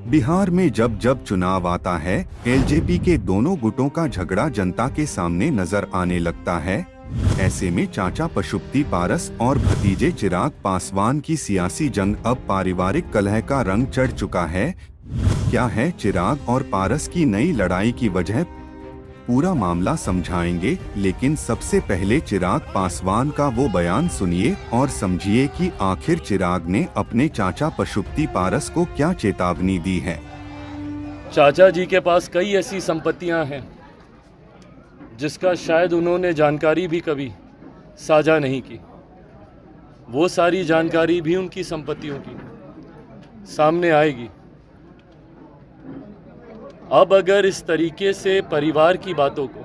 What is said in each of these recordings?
बिहार में जब जब चुनाव आता है, एलजेपी के दोनों गुटों का झगड़ा जनता के सामने नजर आने लगता है। ऐसे में चाचा पशुपति पारस और भतीजे चिराग पासवान की सियासी जंग अब पारिवारिक कलह का रंग चढ़ चुका है। क्या है चिराग और पारस की नई लड़ाई की वजह, पूरा मामला समझाएंगे, लेकिन सबसे पहले चिराग पासवान का वो बयान सुनिए और समझिए कि आखिर चिराग ने अपने चाचा पशुपति पारस को क्या चेतावनी दी है। चाचा जी के पास कई ऐसी संपत्तियां हैं जिसका शायद उन्होंने जानकारी भी कभी साझा नहीं की। वो सारी जानकारी भी उनकी संपत्तियों की सामने आएगी। अब अगर इस तरीके से परिवार की बातों को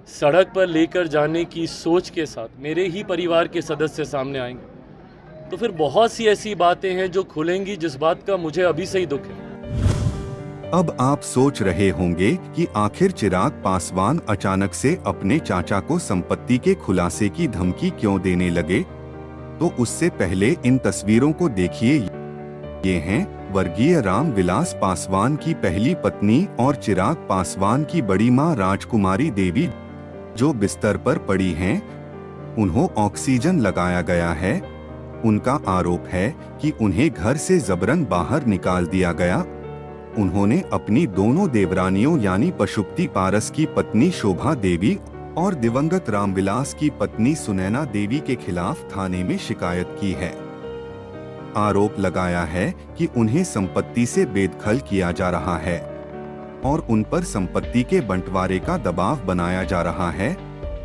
सड़क पर लेकर जाने की सोच के साथ मेरे ही परिवार के सदस्य सामने आएंगे तो फिर बहुत सी ऐसी बातें हैं जो खुलेंगी, जिस बात का मुझे अभी से ही दुख है। अब आप सोच रहे होंगे कि आखिर चिराग पासवान अचानक से अपने चाचा को संपत्ति के खुलासे की धमकी क्यों देने लगे। तो उससे पहले इन तस्वीरों को देखिए। ये हैं वर्गीय राम विलास पासवान की पहली पत्नी और चिराग पासवान की बड़ी मां राजकुमारी देवी, जो बिस्तर पर पड़ी हैं। उन्हें ऑक्सीजन लगाया गया है। उनका आरोप है कि उन्हें घर से जबरन बाहर निकाल दिया गया। उन्होंने अपनी दोनों देवरानियों यानी पशुपति पारस की पत्नी शोभा देवी और दिवंगत रामविलास की पत्नी सुनैना देवी के खिलाफ थाने में शिकायत की है। आरोप लगाया है कि उन्हें संपत्ति से बेदखल किया जा रहा है और उन पर संपत्ति के बंटवारे का दबाव बनाया जा रहा है।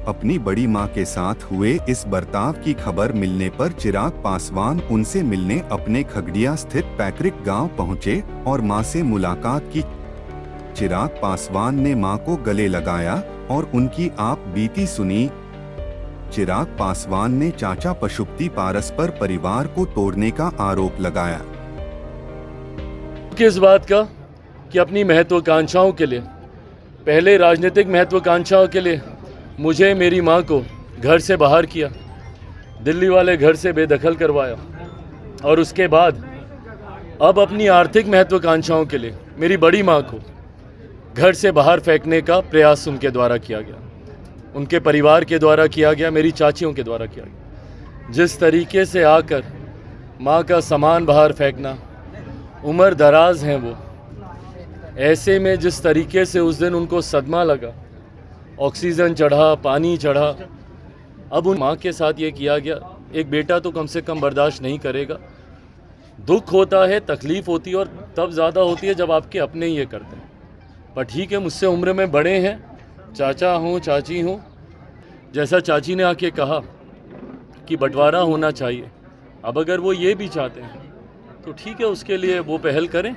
अपनी बड़ी मां के साथ हुए इस बर्ताव की खबर मिलने पर चिराग पासवान उनसे मिलने अपने खगड़िया स्थित पैतृक गांव पहुंचे और मां से मुलाकात की। चिराग पासवान ने मां को गले लगाया और उनकी आप बीती सुनी। चिराग पासवान ने चाचा पशुपति पारस पर परिवार को तोड़ने का आरोप लगाया। किस बात का कि अपनी महत्वाकांक्षाओं के लिए, पहले राजनीतिक महत्वाकांक्षाओं के लिए मुझे मेरी मां को घर से बाहर किया, दिल्ली वाले घर से बेदखल करवाया और उसके बाद अब अपनी आर्थिक महत्वाकांक्षाओं के लिए मेरी बड़ी मां को घर से बाहर फेंकने का प्रयास उनके द्वारा किया गया, उनके परिवार के द्वारा किया गया, मेरी चाचियों के द्वारा किया गया। जिस तरीके से आकर माँ का सामान बाहर फेंकना, उम्र दराज हैं वो, ऐसे में जिस तरीके से उस दिन उनको सदमा लगा, ऑक्सीजन चढ़ा, पानी चढ़ा, अब उन माँ के साथ ये किया गया। एक बेटा तो कम से कम बर्दाश्त नहीं करेगा। दुख होता है, तकलीफ़ होती है और तब ज़्यादा होती है जब आपके अपने ये करते हैं। पर ठीक है, मुझसे उम्र में बड़े हैं, चाचा हूँ, चाची हूँ। जैसा चाची ने आके कहा कि बंटवारा होना चाहिए, अब अगर वो ये भी चाहते हैं तो ठीक है, उसके लिए वो पहल करें।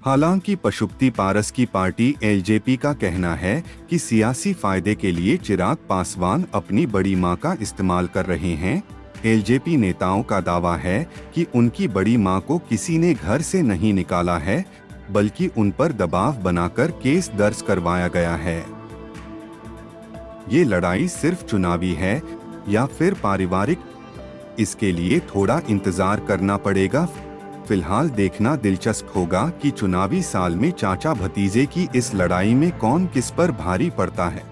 हालांकि पशुपति पारस की पार्टी एलजेपी का कहना है कि सियासी फायदे के लिए चिराग पासवान अपनी बड़ी मां का इस्तेमाल कर रहे हैं। एलजेपी नेताओं का दावा है कि उनकी बड़ी मां को किसी ने घर से नहीं निकाला है, बल्कि उन पर दबाव बनाकर केस दर्ज करवाया गया है। ये लड़ाई सिर्फ चुनावी है या फिर पारिवारिक, इसके लिए थोड़ा इंतजार करना पड़ेगा। फिलहाल देखना दिलचस्प होगा कि चुनावी साल में चाचा भतीजे की इस लड़ाई में कौन किस पर भारी पड़ता है।